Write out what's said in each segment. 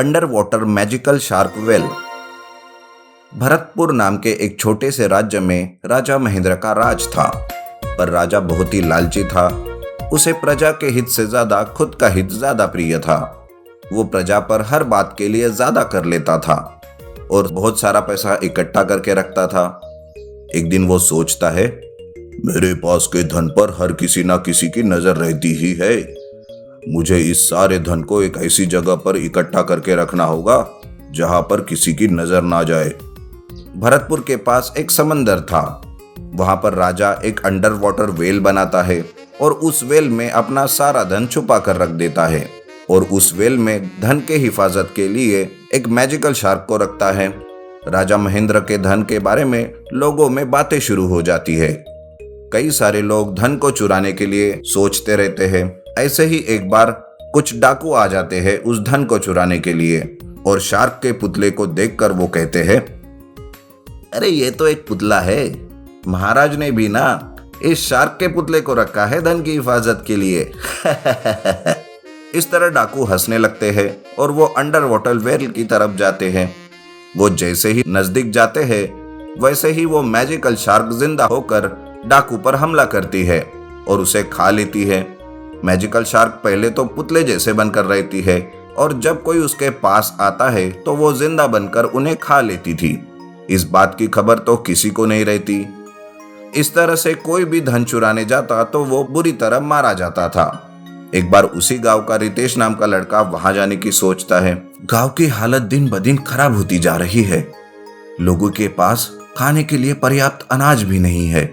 Under water magical shark well. Bharatpur नाम के एक छोटे से राज्य में राजा महेंद्र का राज था। पर राजा बहुत ही लालची था। उसे प्रजा के हित से ज्यादा खुद का हित ज्यादा प्रिय था। वो प्रजा पर हर बात के लिए ज्यादा कर लेता था और बहुत सारा पैसा इकट्ठा करके रखता था। एक दिन वो सोचता है, मेरे पास के धन पर हर किसी ना किसी की नजर रहती ही है। मुझे इस सारे धन को एक ऐसी जगह पर इकट्ठा करके रखना होगा जहां पर किसी की नजर ना जाए। भरतपुर के पास एक समंदर था। वहां पर राजा एक अंडर वाटर वेल बनाता है और उस वेल में अपना सारा धन छुपा कर रख देता है और उस वेल में धन के हिफाजत के लिए एक मैजिकल शार्क को रखता है। राजा महेंद्र के धन के बारे में लोगों में बातें शुरू हो जाती है। कई सारे लोग धन को चुराने के लिए सोचते रहते हैं। ऐसे ही एक बार कुछ डाकू आ जाते हैं उस धन को चुराने के लिए और शार्क के पुतले को देखकर वो कहते हैं, अरे ये तो एक पुतला है। महाराज ने भी ना इस शार्क के पुतले को रखा है धन की हिफाजत के लिए। इस तरह डाकू हंसने लगते हैं और वो अंडर वाटर वेल की तरफ जाते हैं। वो जैसे ही नजदीक जाते हैं वैसे ही वो मैजिकल शार्क जिंदा होकर डाकू पर हमला करती है और उसे खा लेती है। मैजिकल शार्क पहले तो पुतले जैसे बनकर रहती है और जब कोई उसके पास आता है तो वो जिंदा बनकर उन्हें खा लेती थी। इस बात की खबर तो किसी को नहीं रहती। इस तरह से कोई भी धन चुराने जाता तो वो बुरी तरह मारा जाता था। एक बार उसी गांव का रितेश नाम का लड़का वहां जाने की सोचता है। गांव की हालत दिन ब दिन खराब होती जा रही है। लोगों के पास खाने के लिए पर्याप्त अनाज भी नहीं है।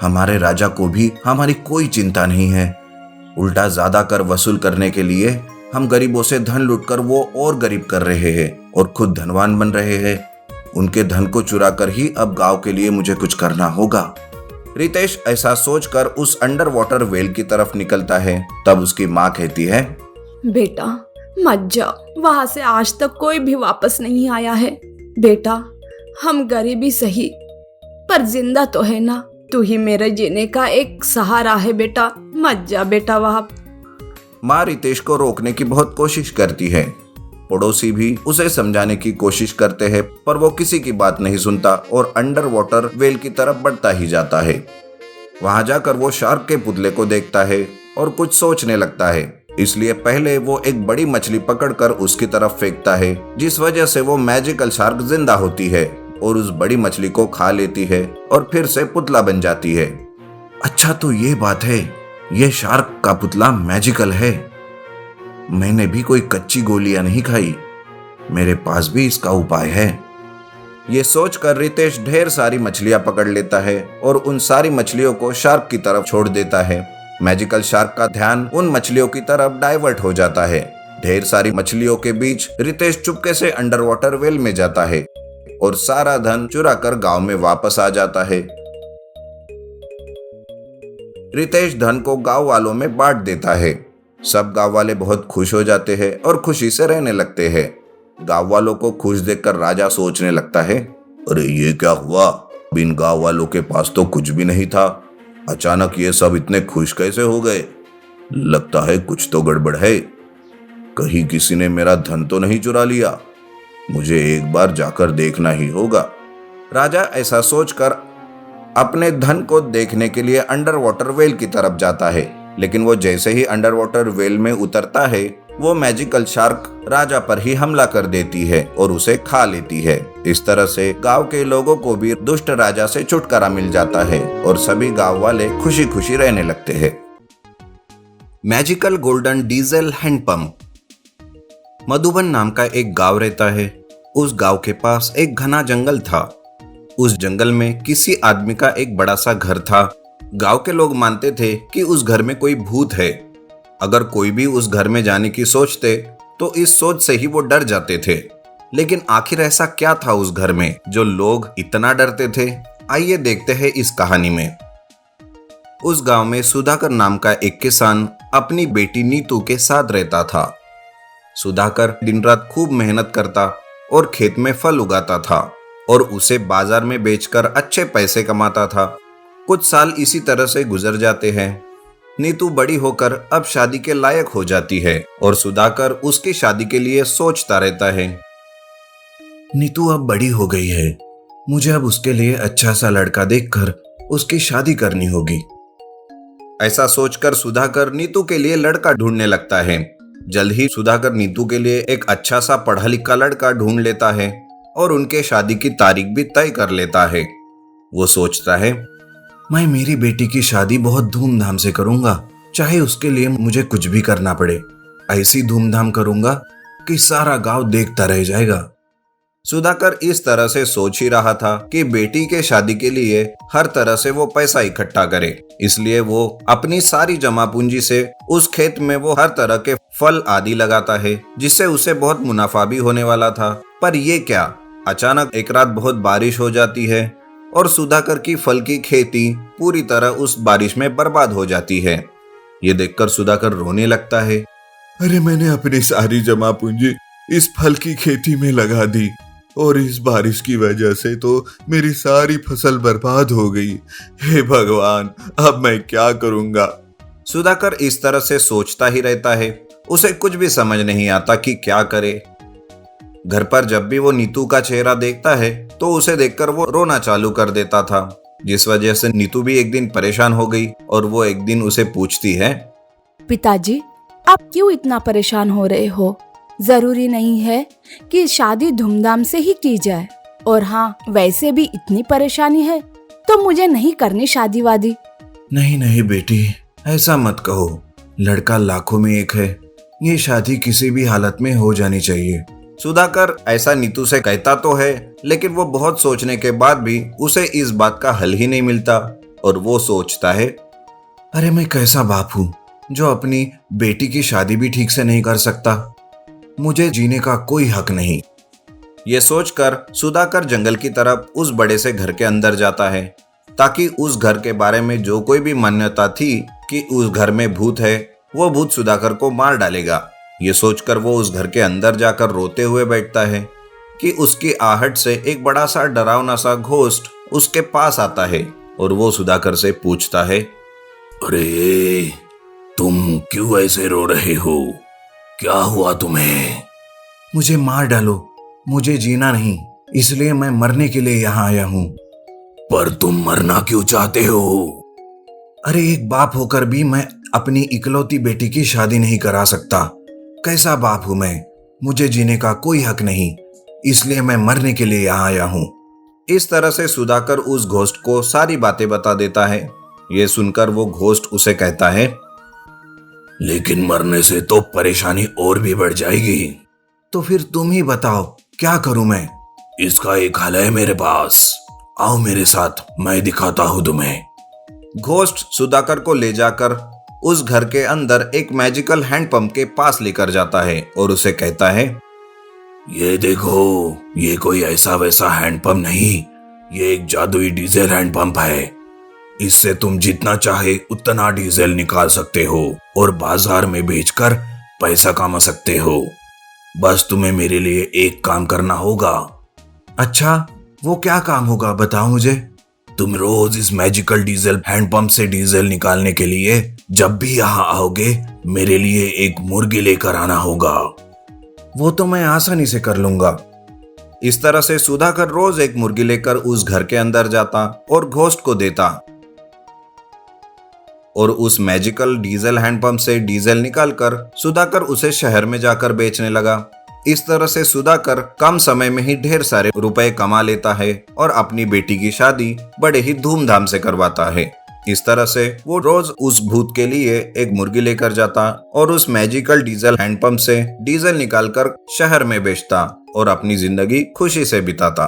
हमारे राजा को भी हमारी कोई चिंता नहीं है। उल्टा ज्यादा कर वसूल करने के लिए हम गरीबों से धन लूटकर वो और गरीब कर रहे हैं और खुद धनवान बन रहे हैं। उनके धन को चुरा कर ही अब गांव के लिए मुझे कुछ करना होगा। रितेश ऐसा सोचकर उस अंडर वाटर वेल की तरफ निकलता है। तब उसकी माँ कहती है, बेटा मत जाओ, वहां से आज तक कोई भी वापस नहीं आया है। बेटा हम गरीबी सही पर जिंदा तो है ना। तू ही मेरे जीने का एक सहारा है बेटा, मत जा बेटा वहां। माँ रितेश को रोकने की बहुत कोशिश करती है। पड़ोसी भी उसे समझाने की कोशिश करते हैं पर वो किसी की बात नहीं सुनता और अंडर वाटर वेल की तरफ बढ़ता ही जाता है। वहां जाकर वो शार्क के पुतले को देखता है और कुछ सोचने लगता है। इसलिए पहले वो एक बड़ी मछली पकड़कर उसकी तरफ फेंकता है, जिस वजह से वो मैजिकल शार्क जिंदा होती है और उस बड़ी मछली को खा लेती है और फिर से पुतला बन जाती है। अच्छा तो ये बात है, ये शार्क का पुतला मैजिकल है। मैंने भी कोई कच्ची गोलियां नहीं खाई, मेरे पास भी इसका उपाय है। ये सोचकर रितेश ढेर सारी मछलियां पकड़ लेता है और उन सारी मछलियों को शार्क की तरफ छोड़ देता है। मैजिकल शार्क का ध्यान उन मछलियों की तरफ डाइवर्ट हो जाता है। ढेर सारी मछलियों के बीच रितेश चुपके से अंडर वाटर वेल में जाता है और सारा धन चुरा कर गांव में वापस आ जाता है। रितेश धन को गांव वालों में बांट देता है। सब गांव वाले बहुत खुश हो जाते हैं और खुशी से रहने लगते हैं। गांव वालों को खुश देखकर राजा सोचने लगता है, अरे ये क्या हुआ? इन गांव वालों के पास तो कुछ भी नहीं था, अचानक ये सब इतने खुश कैसे हो गए? लगता है कुछ तो गड़बड़ है। कहीं किसी ने मेरा धन तो नहीं चुरा लिया? मुझे एक बार जाकर देखना ही होगा। राजा ऐसा सोचकर अपने धन को देखने के लिए अंडर वाटर वेल की तरफ जाता है, लेकिन वो जैसे ही अंडर वाटर वेल में उतरता है वो मैजिकल शार्क राजा पर ही हमला कर देती है और उसे खा लेती है। इस तरह से गांव के लोगों को भी दुष्ट राजा से छुटकारा मिल जाता है और सभी गांव वाले खुशी खुशी रहने लगते हैं। Magical golden diesel handpump. Madhuban नाम का एक गांव रहता है। उस गांव के पास एक घना जंगल था। उस जंगल में किसी आदमी का एक बड़ा सा घर था। गांव के लोग मानते थे कि उस घर में कोई भूत है। अगर कोई भी उस घर में जाने की सोचते तो इस सोच से ही वो डर जाते थे। लेकिन आखिर ऐसा क्या था उस घर में जो लोग इतना डरते थे? आइए देखते हैं इस कहानी में। उस गांव में सुधाकर नाम का एक किसान अपनी बेटी नीतू के साथ रहता था। सुधाकर दिन रात खूब मेहनत करता और खेत में फल उगाता था और उसे बाजार में बेचकर अच्छे पैसे कमाता था। कुछ साल इसी तरह से गुजर जाते हैं। नीतू बड़ी होकर अब शादी के लायक हो जाती है और सुधाकर उसकी शादी के लिए सोचता रहता है। नीतू अब बड़ी हो गई है, मुझे अब उसके लिए अच्छा सा लड़का देखकर उसकी शादी करनी होगी। ऐसा सोचकर सुधाकर नीतू के लिए लड़का ढूंढने लगता है। जल्द ही सुधाकर नीतू के लिए एक अच्छा सा पढ़ा लिखा लड़का ढूंढ लेता है और उनके शादी की तारीख भी तय कर लेता है। वो सोचता है, मैं मेरी बेटी की शादी बहुत धूमधाम से करूंगा, चाहे उसके लिए मुझे कुछ भी करना पड़े। ऐसी धूमधाम करूंगा कि सारा गांव देखता रह जाएगा। सुधाकर इस तरह से सोच ही रहा था कि बेटी के शादी के लिए हर तरह से वो पैसा इकट्ठा करे। इसलिए वो अपनी सारी जमा पूंजी से उस खेत में वो हर तरह के फल आदि लगाता है, जिससे उसे बहुत मुनाफा भी होने वाला था। पर ये क्या, अचानक एक रात बहुत बारिश हो जाती है और सुधाकर की फल की खेती पूरी तरह उस बारिश में बर्बाद हो जाती है। ये देखकर सुधाकर रोने लगता है। अरे मैंने अपनी सारी जमा पूंजी इस फल की खेती में लगा दी और इस बारिश की वजह से तो मेरी सारी फसल बर्बाद हो गई। हे भगवान, अब मैं क्या करूंगा। सुधाकर इस तरह से सोचता ही रहता है। उसे कुछ भी समझ नहीं आता कि क्या करे। घर पर जब भी वो नीतू का चेहरा देखता है तो उसे देखकर वो रोना चालू कर देता था, जिस वजह से नीतू भी एक दिन परेशान हो गई और वो एक दिन उसे पूछती है, पिताजी, आप क्यों इतना परेशान हो रहे हो? जरूरी नहीं है कि शादी धूमधाम से ही की जाए, और हाँ, वैसे भी इतनी परेशानी है तो मुझे नहीं करनी शादी वादी। नहीं नहीं बेटी, ऐसा मत कहो। लड़का लाखों में एक है, ये शादी किसी भी हालत में हो जानी चाहिए। सुधाकर ऐसा नीतू से कहता तो है, लेकिन वो बहुत सोचने के बाद भी उसे इस बात का हल ही नहीं मिलता और वो सोचता है, अरे मैं कैसा बाप हूँ जो अपनी बेटी की शादी भी ठीक से नहीं कर सकता। मुझे जीने का कोई हक नहीं। ये सोचकर सुधाकर जंगल की तरफ उस बड़े से घर के अंदर जाता है, ताकि उस घर के बारे में जो कोई भी मान्यता थी कि उस घर में भूत है, वो भूत सुधाकर को मार डालेगा। ये सोचकर वो उस घर के अंदर जाकर रोते हुए बैठता है कि उसकी आहट से एक बड़ा सा डरावना सा घोस्ट उसके पास आता है और वो सुधाकर से पूछता है, अरे तुम क्यों ऐसे रो रहे हो? क्या हुआ तुम्हें? मुझे मार डालो, मुझे जीना नहीं, इसलिए मैं मरने के लिए यहाँ आया हूँ। पर तुम मरना क्यों चाहते हो? अरे एक बाप होकर भी मैं अपनी इकलौती बेटी की शादी नहीं करा सकता। कैसा बाप हूं मैं? मुझे जीने का कोई हक नहीं, इसलिए मैं मरने के लिए यहाँ आया हूँ। इस तरह से सुधाकर उस घोस्ट को सारी बातें बता देता है। ये सुनकर वो घोस्ट उसे कहता है, लेकिन मरने से तो परेशानी और भी बढ़ जाएगी। तो फिर तुम ही बताओ क्या करूं मैं? इसका एक हल है मेरे पास, आओ मेरे साथ, मैं दिखाता हूं तुम्हें। घोस्ट सुधाकर को ले जाकर उस घर के अंदर एक मैजिकल हैंडपंप के पास लेकर जाता है और उसे कहता है, ये देखो, ये कोई ऐसा वैसा हैंडपंप नहीं, ये एक जादुई डीजल हैंडपंप है। इससे तुम जितना चाहे उतना डीजल निकाल सकते हो और बाजार में बेचकर पैसा कमा सकते हो। बस तुम्हें मेरे लिए एक काम करना होगा। अच्छा, वो क्या काम होगा, बताओ मुझे। तुम रोज इस मैजिकल डीजल हैंडपंप से डीजल निकालने के लिए जब भी यहाँ आओगे, मेरे लिए एक मुर्गी लेकर आना होगा। वो तो मैं आसानी से कर लूंगा। इस तरह से सुधाकर रोज एक मुर्गी लेकर उस घर के अंदर जाता और घोस्ट को देता और उस मैजिकल डीजल हैंडपंप से डीजल निकालकर सुधाकर उसे शहर में जाकर बेचने लगा। इस तरह से सुधाकर कम समय में ही ढेर सारे रुपए कमा लेता है और अपनी बेटी की शादी बड़े ही धूमधाम से करवाता है। इस तरह से वो रोज उस भूत के लिए एक मुर्गी लेकर जाता और उस मैजिकल डीजल हैंडपंप से डीजल निकालकर शहर में बेचता और अपनी जिंदगी खुशी से बिताता।